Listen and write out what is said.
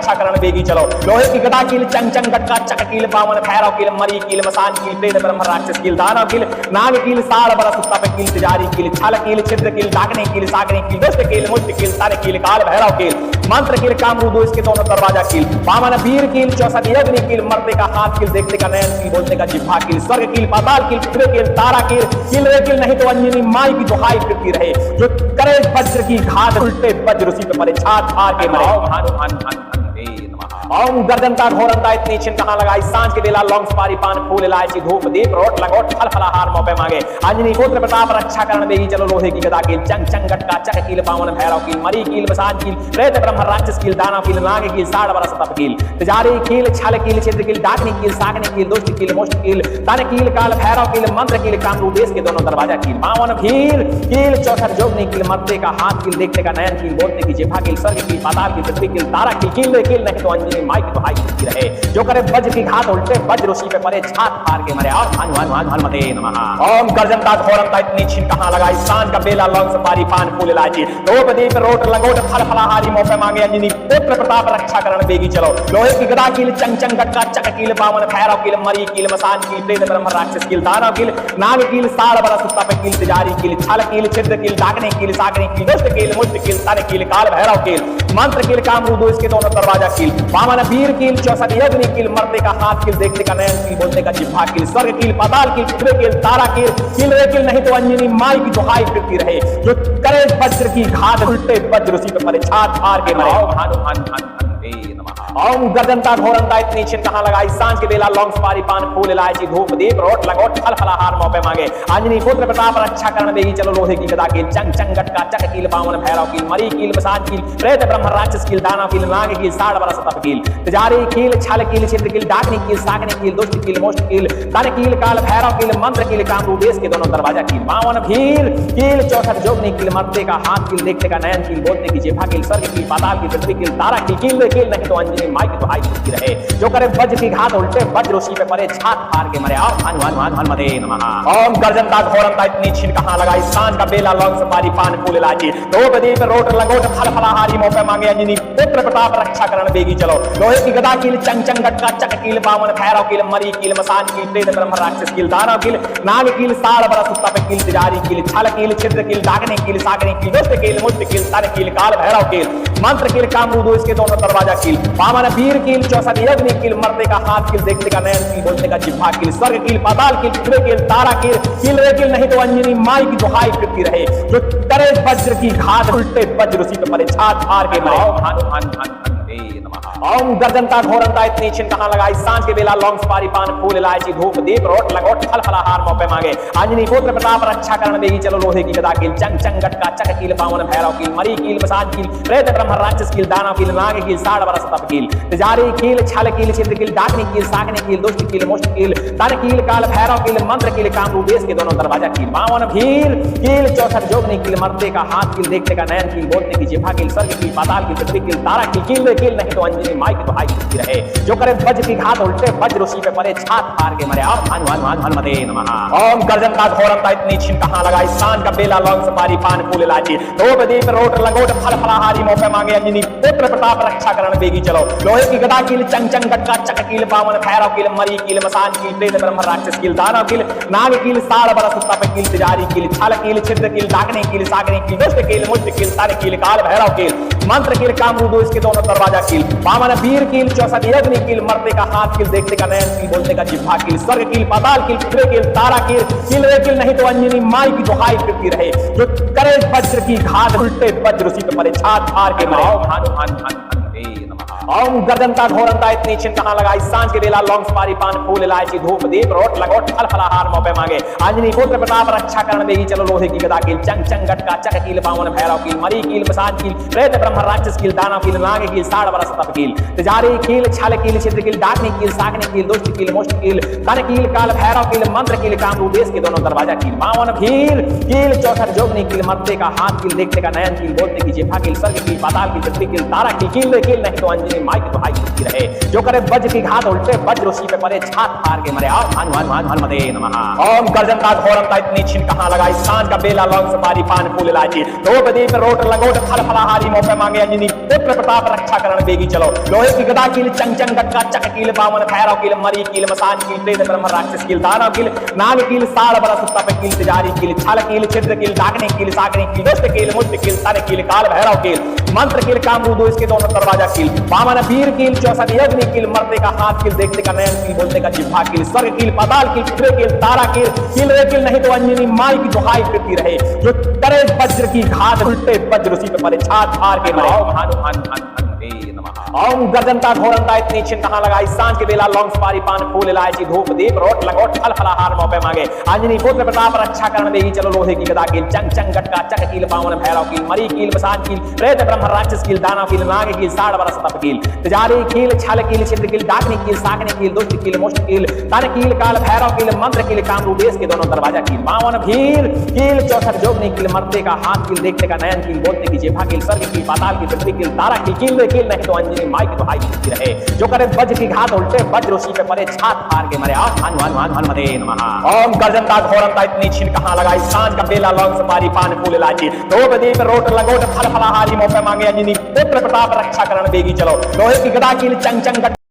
रक्षाकरण बेगी चलो। लोहे की गदा कील चंग चंग गटका चक कील बामन भैरव कील मरी कील मसान कील प्रेत ब्रह्म राक्षस कील दानव कील नाग कील साल बरस तप कील तिजारी कील छल कील छिद्र कील डाकने कील सागने कील दुष्ट कील मुष्ट कील तारे कील काल भैरव कील मंत्र कील कामरूदो इसके दोनों दरवाजा कील वामन वीर कील चौसठ यज्ञ कील मरते का हाथ कील देखने का नयन कील बोलने का जिह्वा कील स्वर्ग कील पाताल कील पृथ्वी कील तारा कील रे कील नहीं तो अंजनी माई की दुहाई फिरती रहे जो करे वज्र की घात उल्टे वज्र उसी पे पड़े छात हार के मरे। ओम गर्दनता घोरंता इतनी छिन कहां लगाई सांझ के बेला लौंग सुपारी पान फूल इलायची धूप दीप रोट लंगोट फल फलाहार मौके मांगे अंजनी पुत्र प्रताप रक्षा करण देगी चलो। लोहे की गदा कील चंग चंग गटका चक कील पावन भैरव कील मरी कील मसान कील प्रेत ब्रह्म राक्षस कील दानव कील नाग कील साढ़ बरस तप कील तिजारी कील छल कील छिद्र कील डाकनी कील सागनी कील दुष्ट कील मुष्ट कील तन कील काल भैरव कील मंत्र कील कामरूप देश के दोनों दरवाजा कील पावन भीर कील चौसठ जोगनी कील मरते का हाथ कील देखने का नयन कील बोलने की जिह्वा कील स्वर्ग कील पाताल कील पृथ्वी कील तारा कील नहीं तो अंजनी माई की दुहाई रहे जो करे वज्र की घात उल्टे वज्र उसी पे पड़े छात फाड़ के मरे। और हनुमते नमः। ओम गर्जनता घोरंता इतनी छिन कहां लगाई सांझ का बेला लौंग सुपारी पान फूल इलायची धूप दीप रोट लंगोट फल फलाहारी मौके मांगे अंजनी पुत्र प्रताप रक्षा करण बेगी चलो। लोहे की गदा कील चंग चंग गटका चक कील बामन भैरव कील मरी कील मसान कील प्रेत ब्रह्म राक्षस कील दानव कील नाग कील साल बरस तप कील तिजारी कील छल कील छिद्र कील डाकने कील सागने कील दुष्ट कील मुष्ट कील तन कील काल भैरव कील मंत्र कील कामरूप इसके दोनों दरवाजा कील वामन वीर कील चौसठ यज्ञ कील मरते का हाथ कील देखने का नयन कील बोलने का जिह्वा कील स्वर्ग कील पाताल कील पृथ्वी कील तारा कील रे कील नहीं तो अंजनी माई की दुहाई फिरती रहे जो करे वज्र की घात उल्टे वज्र उसी पे पड़े छात हार के मरे। ओम गर्दनता घोरंता इतनी छिन कहां लगाई सांझ के बेला लौंग सुपारी पान फूल इलायची धूप दीप रोट लंगोट फल फलाहार मौके मांगे अंजनी पुत्र प्रताप रक्षा करण देगी चलो। लोहे की गदा कील चंग चंग गटका चक कील बामन भैरव कील मरी कील मसान कील प्रेत ब्रह्म राक्षस कील दानव कील नाग कील साढ़ बरस तप कील तिजारी कील छल कील छिद्र कील डाकनी कील सागनी कील दुष्ट कील मुष्ट कील तन कील काल भैरव कील मंत्र कील कामरूप देश के दोनों दरवाजा कील वामन भीर कील चौसठ जोगनी कील मरते का हाथ कील देखने का नयन कील बोलने की जिह्वा कील स्वर्ग कील पाताल कील पृथ्वी कील तारा कील नहीं तो अंजनी माई की दुहाई फिरती रहे जो करे वज्र की घात उल्टे वज्र उसी पे पड़े छात फाड़ के मरे। और हनुमते नमः। ओम गर्जनता घोरंता इतनी छिन कहां लगाई सांझ का बेला लौंग सुपारी पान फूल इलायची धूप दीप रोट लंगोट फल फलाहारी मौके मांगे अंजनी पुत्र प्रताप रक्षा करण बेगी चलो। लोहे की गदा कील चंग चंग गटका चक कील बामन भैरव कील मरी कील मसान कील प्रेत ब्रह्म राक्षस कील दानव कील नाग कील साल बरस तप कील तिजारी कील छल कील छिद्र कील डाकने कील सागने कील दुष्ट कील मुष्ट कील तन कील काल भैरव कील मंत्र कील कामरूप इसके दोनों दरवाजा कील वामन वीर कील चौसठ यज्ञ कील मरते का हाथ कील देखने का नयन कील बोलने का जिह्वा कील स्वर्ग कील पाताल कील पृथ्वी कील तारा कील रे कील नहीं तो अंजनी माई की दुहाई फिरती रहे जो करे वज्र की घात उल्टे वज्र उसी पे पड़े छात हार के मरे। ओम गर्दनता घोरंता इतनी छिन कहां लगाई सांझ के बेला लौंग सुपारी पान फूल इलायची धूप दीप रोट लंगोट फल फलाहार मौके मांगे अंजनी पुत्र प्रताप रक्षा करण देगी चलो। लोहे की गदा कील चंग चंग गटका चक कील बामन भैरव कील मरी कील मसान कील प्रेत ब्रह्म राक्षस कील दानव कील नाग कील साढ़ बरस तप कील तिजारी कील छल कील छिद्र कील डाकनी कील सागने कील दुष्ट कील मुष्ट कील तन कील काल भैरव कील मंत्र कील कामरूप देश के दोनों दरवाजा कील वामन भीर कील चौसठ जोगनी कील मरते का हाथ कील देखने का नयन कील बोलने की जिह्वा कील स्वर्ग कील पाताल कील पृथ्वी कील तारा कील नहीं तो अंजनी माई की दुहाई फिरती रहे जो करे वज्र की घात उल्टे वज्र उसी पे पड़े छात फाड़ के मरे। और हनुमते नमः। ओम गर्जनता घोरंता इतनी छिन कहां लगाई सांझ का बेला लौंग सुपारी पान फूल इलायची धूप दीप रोट लंगोट फल फलाहारी मौके मांगे अंजनी पुत्र प्रताप रक्षा करण बेगी चलो। लोहे की गदा कील चंग चंग गटका चक कील बामन भैरव कील मरी कील मसान कील प्रेत ब्रह्म राक्षस कील दानव कील नाग कील साढ़ बरस तप कील तिजारी कील छल कील छिद्र कील डाकने कील सागने कील दुष्ट कील मुष्ट कील तन कील काल भैरव कील मंत्र कील कामरूप इसके दोनों दरवाजा कील वामन वीर कील चौसठ यज्ञ कील मरते का हाथ कील देखने का नयन कील बोलने का जिह्वा कील स्वर्ग कील पाताल कील पृथ्वी कील तारा कील रे कील नहीं तो अंजनी माई की दुहाई फिरती रहे जो करे वज्र की घात उल्टे वज्र उसी पे पड़े छात हार के मरे। ओम गर्दनता घोरंता इतनी छिन कहां लगाई सांझ के बेला लौंग सुपारी पान फूल इलायची धूप दीप रोट लंगोट फल फलाहार मौके मांगे अंजनी पुत्र प्रताप रक्षा करण देगी चलो। लोहे की गदा कील चंग चंग गटका चक कील बामन भैरव कील मरी कील मसान कील प्रेत ब्रह्म राक्षस कील दानव कील नाग कील साढ़ बरस तप कील तिजारी कील छल कील छिद्र कील डाकनी कील सागनी कील दुष्ट कील मुष्ट कील तन कील काल भैरव कील मंत्र कील कामरूप देश के दोनों दरवाजा कील वामन भीर कील चौसठ जोगनी कील मरते का हाथ कील देखने का नयन कील बोलने की जिह्वा कील स्वर्ग कील पाताल कील पृथ्वी कील तारा कील नहीं तो अंजनी अंजनी माई की दुहाई मिलती रहे। जो करे वज्र की घात उल्टे वज्र उसी पे परे छात फाड़ के मरे। आओ हनुमते नमः। ओम गर्जनता घोरमता इतनी छिन कहाँ लगाई सांझ का बेला लौंग सुपारी पान फूल इलायची धूप दीप रोट लगोट फल फलाहारी मोह पे मांगे अंजनी पुत्र प्रताप रक्षा करण बेगी चलो। लोहे की गदा कील चंग चंग डक्का चक कील बामन भैरव कील मरी कील मसान कील प्रेत ब्रह्म राक्षस कील दानव कील नाग कील साड़ बड़ा सुत्ता पे कील तिजारी कील छल कील छिद्र कील डाकने कील साकने कील दुष्ट कील मुष्ट कील तन कील काल भैरव कील मंत्र कील कामरूदो इसके दोनों दरवाजा कील वामन वीर कील 64 यज्ञ कील मरते का हाथ कील देखते का नयन कील बोलते का जिह्वा कील स्वर्ग कील पाताल कील चित्रे कील तारा कील कील रे कील नहीं तो अंजनी माई की दुहाई फिरती रहे। जो करे वज्र की घात उल्टे वज्र उसी पे परे छात फाड़ के मरे। ओम गर्जनता घोरनता इतनी छिन कहाँ लगाई सांझ के बेला लौंग सुपारी पान फूल इलायची धूप दीप रोट लगोट फल फलाहार मोह पे मांगे अंजनी पुत्र प्रताप रक्षा करण देगी चलो। लोहे की गदा कील चंग चंग गटका चक कील बामन भैरव कील मरी कील मसान कील प्रेत ब्रह्म राक्षस कील दानव कील नाग कील साड़ बरस तप कील तिजारी कील छल कील छिद्र कील डाकनी कील साकने कील दुष्ट कील मुष्ट कील तन कील काल भैरव कील मंत्र कील कामरूप के दोनों दरवाजा कील वामन भीर कील 64 जोगनी कील मरते का हाथ कील देखते का नयन कील बोलते की जिह्वा कील स्वर्ग कील पाताल कील पृथ्वी कील तारा कील कील नहीं तो अंजनी माई की दुहाई मिलती रहे। जो करे वज्र की घात उल्टे वज्र उसी पे परे छात फाड़ के मरे। आओ हनुमते नमः। ओम गर्जनता घोरनता इतनी छिन कहाँ लगाई सांझ का बेला लौंग सुपारी पान फूल इलायची धूप दीप रोट लगोट फल फलाहारी मोह पे मांगे अंजनी पुत्र प्रताप रक्षा करण बेगी चलो। लोहे की गदा कील चंग चंग